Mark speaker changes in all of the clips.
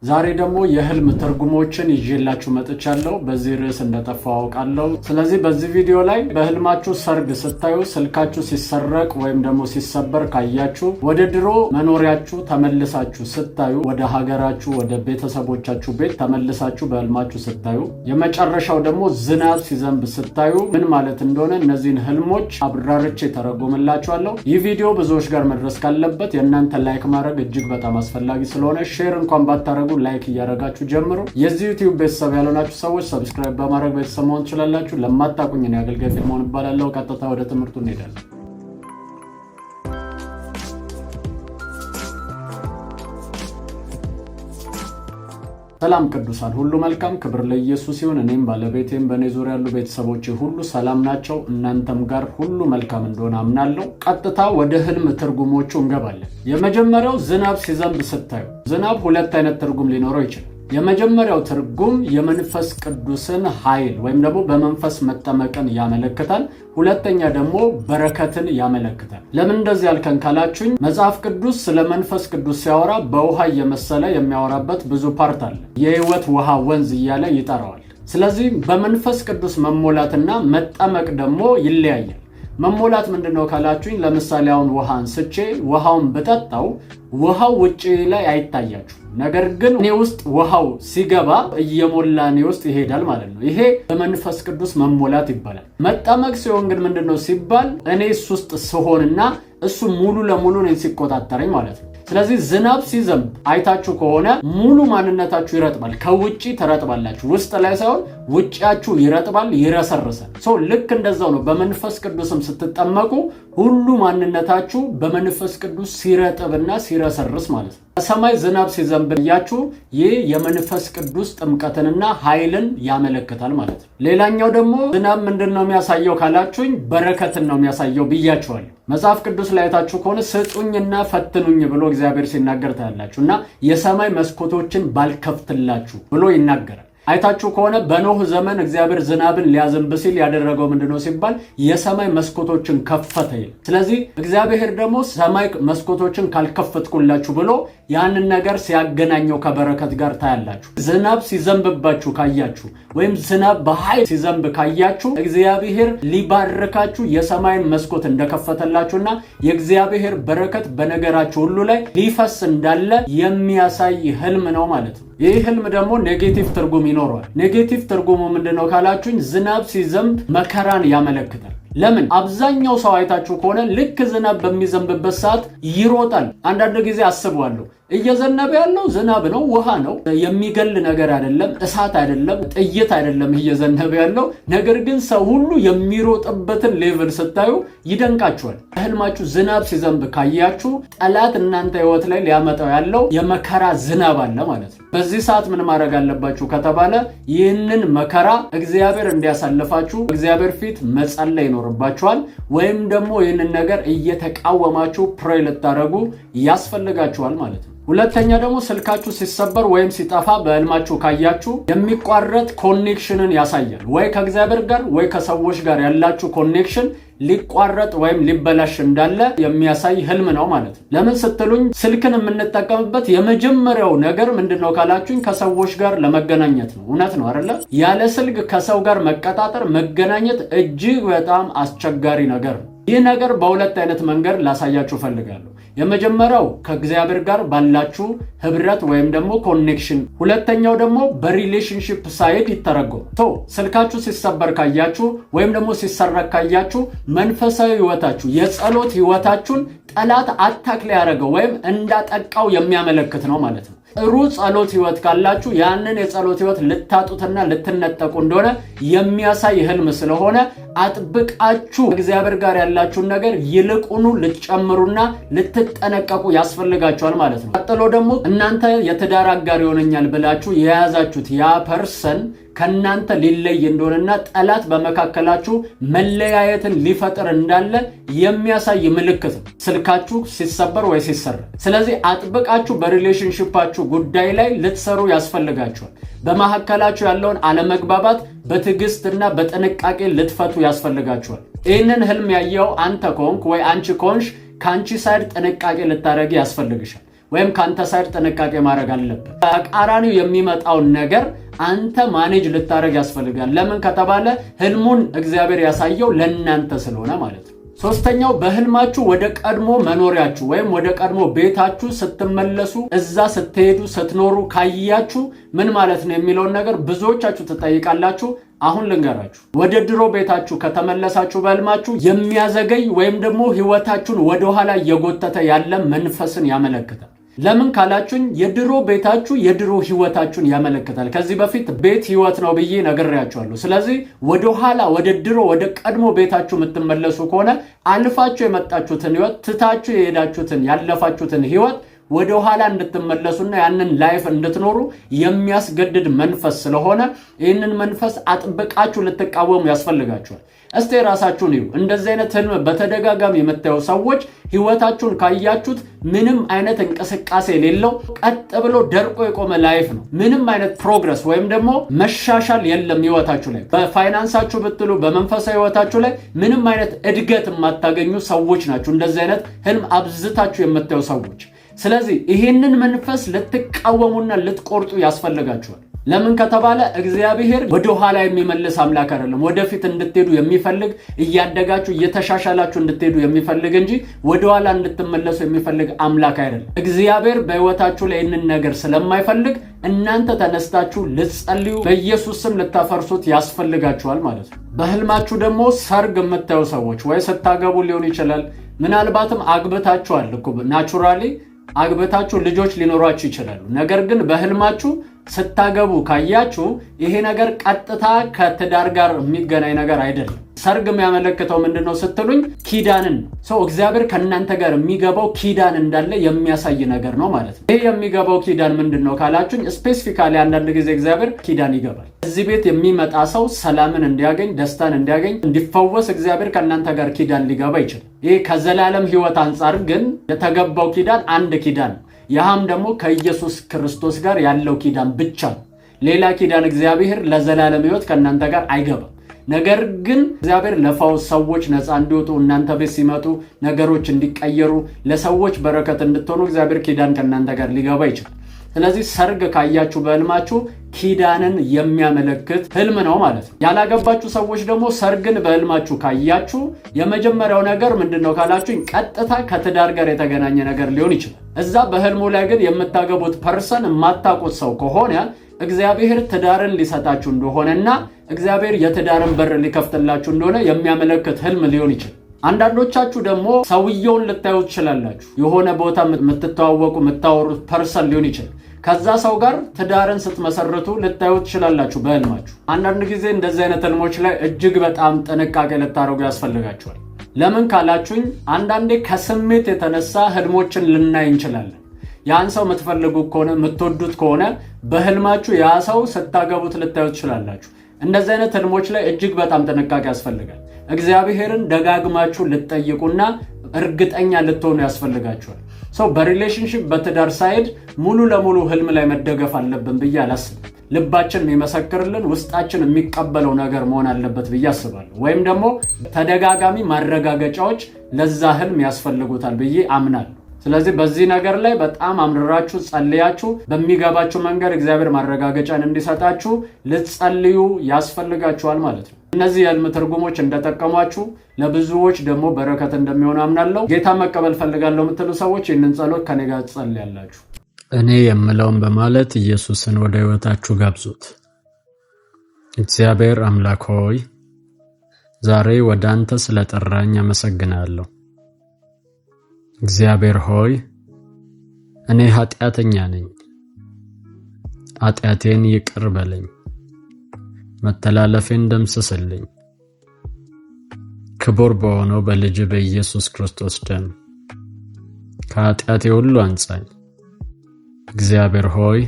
Speaker 1: ዛሬ ደግሞ የህልም ትርጉሞችን ይዤላችሁ መጥቻለሁ። በዚህ ርዕስ እንደጠፋው አውቃለሁ። ስለዚህ በዚህ ቪዲዮ ላይ በህልማችሁ ሰርግ ስታዩ፣ ስልካችሁ ሲሰረቅ ወይም ደግሞ ሲሰበር ካያችሁ፣ ወደ ድሮ መኖሪያችሁ ተመልሳችሁ ስታዩ፣ ወደ ሀገራችሁ ወደ ቤተሰቦቻችሁ ቤት ተመልሳችሁ በህልማችሁ ስታዩ፣ የመጨረሻው ደግሞ ዝናብ ሲዘንብ ስታዩ ምን ማለት እንደሆነ እነዚህን ህልሞች አብራርቼ ተረጎምላችኋለሁ። ይህ ቪዲዮ ብዙዎች ጋር መድረስ ካለበት የእናንተ ላይክ ማድረግ እጅግ በጣም አስፈላጊ ስለሆነ ሼር እንኳን ባታረጉ ላይክ እያደረጋችሁ ጀምሩ። የዚህ ዩቲዩብ ቤተሰብ ያልሆናችሁ ሰዎች ሰብስክራይብ በማድረግ ቤተሰብ መሆን ትችላላችሁ። ለማታውቁኝ እኔ አገልጋይ ፊልሞን እባላለሁ። ቀጥታ ወደ ትምህርቱ እንሄዳለን። ሰላም ቅዱሳን ሁሉ መልካም፣ ክብር ለኢየሱስ ይሁን። እኔም ባለቤቴም በእኔ ዙሪያ ያሉ ቤተሰቦቼ ሁሉ ሰላም ናቸው። እናንተም ጋር ሁሉ መልካም እንደሆነ አምናለሁ። ቀጥታ ወደ ህልም ትርጉሞቹ እንገባለን። የመጀመሪያው ዝናብ ሲዘንብ ስታዩ። ዝናብ ሁለት አይነት ትርጉም ሊኖረው ይችላል። የመጀመሪያው ትርጉም የመንፈስ ቅዱስን ኃይል ወይም ደግሞ በመንፈስ መጠመቅን ያመለክታል። ሁለተኛ ደግሞ በረከትን ያመለክታል። ለምን እንደዚህ ያልከን ካላችሁኝ፣ መጽሐፍ ቅዱስ ስለ መንፈስ ቅዱስ ሲያወራ በውሃ እየመሰለ የሚያወራበት ብዙ ፓርት አለ። የህይወት ውሃ ወንዝ እያለ ይጠራዋል። ስለዚህ በመንፈስ ቅዱስ መሞላትና መጠመቅ ደግሞ ይለያያል። መሞላት ምንድነው ካላችሁኝ፣ ለምሳሌ አሁን ውሃ አንስቼ ውሃውን ብጠጣው ውሃው ውጪ ላይ አይታያችሁ፣ ነገር ግን እኔ ውስጥ ውሃው ሲገባ እየሞላ እኔ ውስጥ ይሄዳል ማለት ነው። ይሄ በመንፈስ ቅዱስ መሞላት ይባላል። መጠመቅ ሲሆን ግን ምንድነው ሲባል እኔ እሱ ውስጥ ስሆንና እሱ ሙሉ ለሙሉ እኔን ሲቆጣጠረኝ ማለት ነው። ስለዚህ ዝናብ ሲዘንብ አይታችሁ ከሆነ ሙሉ ማንነታችሁ ይረጥባል። ከውጪ ተረጥባላችሁ፣ ውስጥ ላይ ሳይሆን ውጪያችሁ ይረጥባል፣ ይረሰርሳል። ልክ እንደዛው ነው። በመንፈስ ቅዱስም ስትጠመቁ ሁሉ ማንነታችሁ በመንፈስ ቅዱስ ሲረጥብና ሲረሰርስ ማለት ነው። ከሰማይ ዝናብ ሲዘንብ ያችሁ ይህ የመንፈስ ቅዱስ ጥምቀትንና ኃይልን ያመለክታል ማለት ነው። ሌላኛው ደግሞ ዝናብ ምንድነው የሚያሳየው ካላችሁኝ፣ በረከትን ነው የሚያሳየው ብያችኋለሁ። መጽሐፍ ቅዱስ ላይ አይታችሁ ከሆነ ስጡኝና ፈትኑኝ ብሎ እግዚአብሔር ሲናገር ታያላችሁ። እና የሰማይ መስኮቶችን ባልከፍትላችሁ ብሎ ይናገራል። አይታችሁ ከሆነ በኖህ ዘመን እግዚአብሔር ዝናብን ሊያዘንብ ሲል ያደረገው ምንድነው ሲባል የሰማይ መስኮቶችን ከፈተ ይል። ስለዚህ እግዚአብሔር ደግሞ ሰማይ መስኮቶችን ካልከፈትኩላችሁ ብሎ ያንን ነገር ሲያገናኘው ከበረከት ጋር ታያላችሁ። ዝናብ ሲዘንብባችሁ ካያችሁ ወይም ዝናብ በኃይል ሲዘንብ ካያችሁ እግዚአብሔር ሊባርካችሁ የሰማይን መስኮት እንደከፈተላችሁና የእግዚአብሔር በረከት በነገራችሁ ሁሉ ላይ ሊፈስ እንዳለ የሚያሳይ ህልም ነው ማለት ነው። ይህ ህልም ደግሞ ኔጌቲቭ ትርጉም ይኖረዋል። ኔጌቲቭ ትርጉሙ ምንድነው ካላችሁኝ፣ ዝናብ ሲዘንብ መከራን ያመለክታል። ለምን? አብዛኛው ሰው አይታችሁ ከሆነ ልክ ዝናብ በሚዘንብበት ሰዓት ይሮጣል። አንዳንድ ጊዜ አስባለሁ እየዘነበ ያለው ዝናብ ነው፣ ውሃ ነው፣ የሚገል ነገር አይደለም፣ እሳት አይደለም፣ ጥይት አይደለም እየዘነበ ያለው። ነገር ግን ሰው ሁሉ የሚሮጥበትን ሌቭል ስታዩ ይደንቃችኋል። ህልማችሁ ዝናብ ሲዘንብ ካያችሁ ጠላት እናንተ ህይወት ላይ ሊያመጣው ያለው የመከራ ዝናብ አለ ማለት ነው። በዚህ ሰዓት ምን ማድረግ አለባችሁ ከተባለ ይህንን መከራ እግዚአብሔር እንዲያሳልፋችሁ እግዚአብሔር ፊት መጸለይ ይኖርባችኋል። ወይም ደግሞ ይህንን ነገር እየተቃወማችሁ ፕሬይ ልታደርጉ ያስፈልጋችኋል ማለት ነው። ሁለተኛ ደግሞ ስልካችሁ ሲሰበር ወይም ሲጠፋ በህልማችሁ ካያችሁ የሚቋረጥ ኮኔክሽንን ያሳያል። ወይ ከእግዚአብሔር ጋር ወይ ከሰዎች ጋር ያላችሁ ኮኔክሽን ሊቋረጥ ወይም ሊበላሽ እንዳለ የሚያሳይ ህልም ነው ማለት ነው። ለምን ስትሉኝ፣ ስልክን የምንጠቀምበት የመጀመሪያው ነገር ምንድነው ካላችሁኝ፣ ከሰዎች ጋር ለመገናኘት ነው። እውነት ነው አይደለ? ያለ ስልክ ከሰው ጋር መቀጣጠር መገናኘት እጅግ በጣም አስቸጋሪ ነገር ነው። ይህ ነገር በሁለት አይነት መንገድ ላሳያችሁ ፈልጋለሁ። የመጀመሪያው ከእግዚአብሔር ጋር ባላችሁ ህብረት ወይም ደግሞ ኮኔክሽን፣ ሁለተኛው ደግሞ በሪሌሽንሺፕ ሳይድ ይተረጎም። ስልካችሁ ሲሰበር ካያችሁ ወይም ደግሞ ሲሰረቅ ካያችሁ መንፈሳዊ ህይወታችሁ፣ የጸሎት ህይወታችሁን ጠላት አታክ ሊያደርገው ወይም እንዳጠቃው የሚያመለክት ነው ማለት ነው። ጥሩ ጸሎት ህይወት ካላችሁ ያንን የጸሎት ህይወት ልታጡትና ልትነጠቁ እንደሆነ የሚያሳይ ህልም ስለሆነ አጥብቃችሁ እግዚአብሔር ጋር ያላችሁን ነገር ይልቁኑ ልትጨምሩና ልትጠነቀቁ ያስፈልጋችኋል ማለት ነው። ቀጥሎ ደግሞ እናንተ የትዳር አጋር ይሆነኛል ብላችሁ የያዛችሁት ያ ፐርሰን ከናንተ ሊለይ እንደሆነና ጠላት በመካከላችሁ መለያየትን ሊፈጥር እንዳለ የሚያሳይ ምልክት ነው ስልካችሁ ሲሰበር ወይ ሲሰረቅ። ስለዚህ አጥብቃችሁ በሪሌሽንሺፓችሁ ጉዳይ ላይ ልትሰሩ ያስፈልጋችኋል። በመካከላችሁ ያለውን አለመግባባት በትዕግስትና በጥንቃቄ ልትፈቱ ያስፈልጋችኋል። ይህንን ህልም ያየው አንተ ከሆንክ ወይ አንቺ ከሆንሽ ከአንቺ ሳይድ ጥንቃቄ ልታደርጊ ያስፈልግሻል። ወይም ካንተ ሳይድ ጥንቃቄ ማድረግ አለበት። ተቃራኒው የሚመጣው ነገር አንተ ማኔጅ ልታረግ ያስፈልጋል። ለምን ከተባለ ህልሙን እግዚአብሔር ያሳየው ለእናንተ ስለሆነ ማለት ነው። ሶስተኛው በህልማችሁ ወደ ቀድሞ መኖሪያችሁ ወይም ወደ ቀድሞ ቤታችሁ ስትመለሱ እዛ ስትሄዱ ስትኖሩ ካያችሁ ምን ማለት ነው የሚለውን ነገር ብዙዎቻችሁ ትጠይቃላችሁ። አሁን ልንገራችሁ። ወደ ድሮ ቤታችሁ ከተመለሳችሁ በህልማችሁ የሚያዘገይ ወይም ደግሞ ህይወታችሁን ወደ ኋላ እየጎተተ ያለ መንፈስን ያመለክታል። ለምን ካላችሁኝ የድሮ ቤታችሁ የድሮ ህይወታችሁን ያመለክታል። ከዚህ በፊት ቤት ህይወት ነው ብዬ ነግሬያችኋለሁ። ስለዚህ ወደ ኋላ ወደ ድሮ ወደ ቀድሞ ቤታችሁ የምትመለሱ ከሆነ አልፋችሁ የመጣችሁትን ህይወት ትታችሁ የሄዳችሁትን ያለፋችሁትን ህይወት ወደ ኋላ እንድትመለሱና ያንን ላይፍ እንድትኖሩ የሚያስገድድ መንፈስ ስለሆነ ይህንን መንፈስ አጥብቃችሁ ልትቃወሙ ያስፈልጋችኋል። እስቲ ራሳችሁን እዩ። እንደዚህ አይነት ህልም በተደጋጋሚ የምታዩ ሰዎች ህይወታችሁን ካያችሁት ምንም አይነት እንቅስቃሴ የሌለው ቀጥ ብሎ ደርቆ የቆመ ላይፍ ነው። ምንም አይነት ፕሮግረስ ወይም ደግሞ መሻሻል የለም ህይወታችሁ ላይ። በፋይናንሳችሁ ብትሉ በመንፈሳዊ ህይወታችሁ ላይ ምንም አይነት እድገት የማታገኙ ሰዎች ናችሁ፣ እንደዚህ አይነት ህልም አብዝታችሁ የምታዩ ሰዎች። ስለዚህ ይህንን መንፈስ ልትቃወሙና ልትቆርጡ ያስፈልጋችኋል። ለምን ከተባለ እግዚአብሔር ወደ ኋላ የሚመልስ አምላክ አይደለም። ወደፊት እንድትሄዱ የሚፈልግ እያደጋችሁ እየተሻሻላችሁ እንድትሄዱ የሚፈልግ እንጂ ወደ ኋላ እንድትመለሱ የሚፈልግ አምላክ አይደለም። እግዚአብሔር በህይወታችሁ ላይ ይህንን ነገር ስለማይፈልግ እናንተ ተነስታችሁ ልትጸልዩ በኢየሱስ ስም ልታፈርሱት ያስፈልጋችኋል ማለት ነው። በህልማችሁ ደግሞ ሰርግ የምታዩ ሰዎች ወይ ስታገቡ ሊሆን ይችላል። ምናልባትም አግብታችኋል እኮ ናቹራሊ አግብታችሁ ልጆች ሊኖራችሁ ይችላሉ። ነገር ግን በህልማችሁ ስታገቡ ካያችሁ ይሄ ነገር ቀጥታ ከትዳር ጋር የሚገናኝ ነገር አይደለም። ሰርግ የሚያመለክተው ምንድነው ስትሉኝ ኪዳንን ነው። እግዚአብሔር ከእናንተ ጋር የሚገባው ኪዳን እንዳለ የሚያሳይ ነገር ነው ማለት ነው። ይሄ የሚገባው ኪዳን ምንድነው ካላችሁኝ ስፔሲፊካሊ አንዳንድ ጊዜ እግዚአብሔር ኪዳን ይገባል። እዚህ ቤት የሚመጣ ሰው ሰላምን እንዲያገኝ፣ ደስታን እንዲያገኝ፣ እንዲፈወስ እግዚአብሔር ከእናንተ ጋር ኪዳን ሊገባ ይችላል። ይሄ ከዘላለም ህይወት አንጻር ግን የተገባው ኪዳን አንድ ኪዳን ነው። ያም ደግሞ ከኢየሱስ ክርስቶስ ጋር ያለው ኪዳን ብቻ ነው። ሌላ ኪዳን እግዚአብሔር ለዘላለም ህይወት ከእናንተ ጋር አይገባም። ነገር ግን እግዚአብሔር ለፈውስ ሰዎች ነፃ እንዲወጡ እናንተ ቤት ሲመጡ ነገሮች እንዲቀየሩ ለሰዎች በረከት እንድትሆኑ እግዚአብሔር ኪዳን ከእናንተ ጋር ሊገባ ይችላል። ስለዚህ ሰርግ ካያችሁ በህልማችሁ ኪዳንን የሚያመለክት ህልም ነው ማለት ነው። ያላገባችሁ ሰዎች ደግሞ ሰርግን በህልማችሁ ካያችሁ የመጀመሪያው ነገር ምንድነው ካላችሁኝ ቀጥታ ከትዳር ጋር የተገናኘ ነገር ሊሆን ይችላል። እዛ በህልሙ ላይ ግን የምታገቡት ፐርሰን የማታውቁት ሰው ከሆነ እግዚአብሔር ትዳርን ሊሰጣችሁ እንደሆነና እግዚአብሔር የትዳርን በር ሊከፍትላችሁ እንደሆነ የሚያመለክት ህልም ሊሆን ይችላል። አንዳንዶቻችሁ ደግሞ ሰውየውን ልታዩ ትችላላችሁ። የሆነ ቦታ የምትተዋወቁ የምታወሩት ፐርሰን ሊሆን ይችላል። ከዛ ሰው ጋር ትዳርን ስትመሰርቱ ልታዩ ትችላላችሁ በህልማችሁ። አንዳንድ ጊዜ እንደዚህ አይነት ህልሞች ላይ እጅግ በጣም ጥንቃቄ ልታደርጉ ያስፈልጋችኋል። ለምን ካላችሁኝ አንዳንዴ ከስሜት የተነሳ ህልሞችን ልናይ እንችላለን። ያን ሰው የምትፈልጉ ከሆነ የምትወዱት ከሆነ በህልማችሁ ያ ሰው ስታገቡት ልታዩ ትችላላችሁ። እንደዚህ አይነት ህልሞች ላይ እጅግ በጣም ጥንቃቄ ያስፈልጋል። እግዚአብሔርን ደጋግማችሁ ልትጠይቁና እርግጠኛ ልትሆኑ ያስፈልጋችኋል። በሪሌሽንሺፕ በትዳር ሳይድ ሙሉ ለሙሉ ህልም ላይ መደገፍ አለብን ብዬ አላስብም። ልባችን የሚመሰክርልን ውስጣችን የሚቀበለው ነገር መሆን አለበት ብዬ አስባለሁ። ወይም ደግሞ ተደጋጋሚ ማረጋገጫዎች ለዛ ህልም ያስፈልጉታል ብዬ አምናለሁ። ስለዚህ በዚህ ነገር ላይ በጣም አምርራችሁ ጸልያችሁ በሚገባችሁ መንገድ እግዚአብሔር ማረጋገጫን እንዲሰጣችሁ ልትጸልዩ ያስፈልጋችኋል ማለት ነው። እነዚህ የህልም ትርጉሞች እንደጠቀሟችሁ ለብዙዎች ደግሞ በረከት እንደሚሆን አምናለሁ። ጌታ መቀበል ፈልጋለሁ የምትሉ ሰዎች ይህንን ጸሎት ከኔ ጋር ትጸልያላችሁ።
Speaker 2: እኔ የምለውን በማለት ኢየሱስን ወደ ህይወታችሁ ጋብዙት። እግዚአብሔር አምላክ ሆይ ዛሬ ወደ አንተ ስለጠራኝ አመሰግናለሁ። እግዚአብሔር ሆይ እኔ ኃጢአተኛ ነኝ። ኃጢአቴን ይቅር በለኝ፣ መተላለፌን ደምስስልኝ። ክቡር በሆነው በልጅ በኢየሱስ ክርስቶስ ደም ከኃጢአቴ ሁሉ አንጻኝ። እግዚአብሔር ሆይ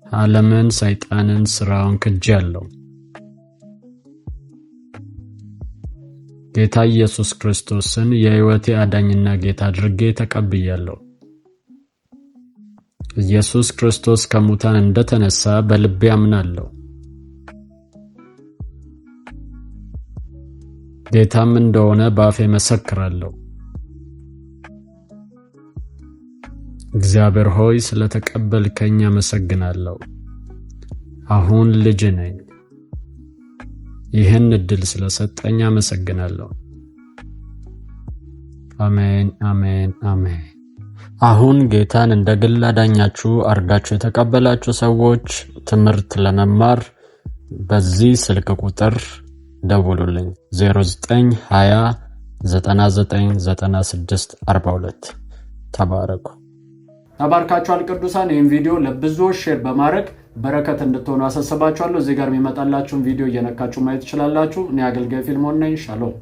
Speaker 2: ዓለምን፣ ሰይጣንን፣ ሥራውን ክጄአለሁ። ጌታ ኢየሱስ ክርስቶስን የሕይወቴ አዳኝና ጌታ አድርጌ ተቀብያለሁ። ኢየሱስ ክርስቶስ ከሙታን እንደተነሳ በልቤ አምናለሁ። ጌታም እንደሆነ በአፌ መሰክራለሁ። እግዚአብሔር ሆይ ስለተቀበልከኝ አመሰግናለሁ። አሁን ልጅ ነኝ። ይህን እድል ስለሰጠኝ አመሰግናለሁ። አሜን፣ አሜን፣ አሜን። አሁን ጌታን እንደ ግል አዳኛችሁ አርጋችሁ የተቀበላችሁ ሰዎች ትምህርት ለመማር በዚህ ስልክ ቁጥር ደውሉልኝ 0920 999642። ተባረኩ።
Speaker 1: ተባርካችኋል ቅዱሳን። ይህን ቪዲዮ ለብዙዎች ሼር በማድረግ በረከት እንድትሆኑ አሳስባችኋለሁ። እዚህ ጋር የሚመጣላችሁን ቪዲዮ እየነካችሁ ማየት ትችላላችሁ። እኔ አገልጋይ ፊልሞን ነኝ። ሻሎም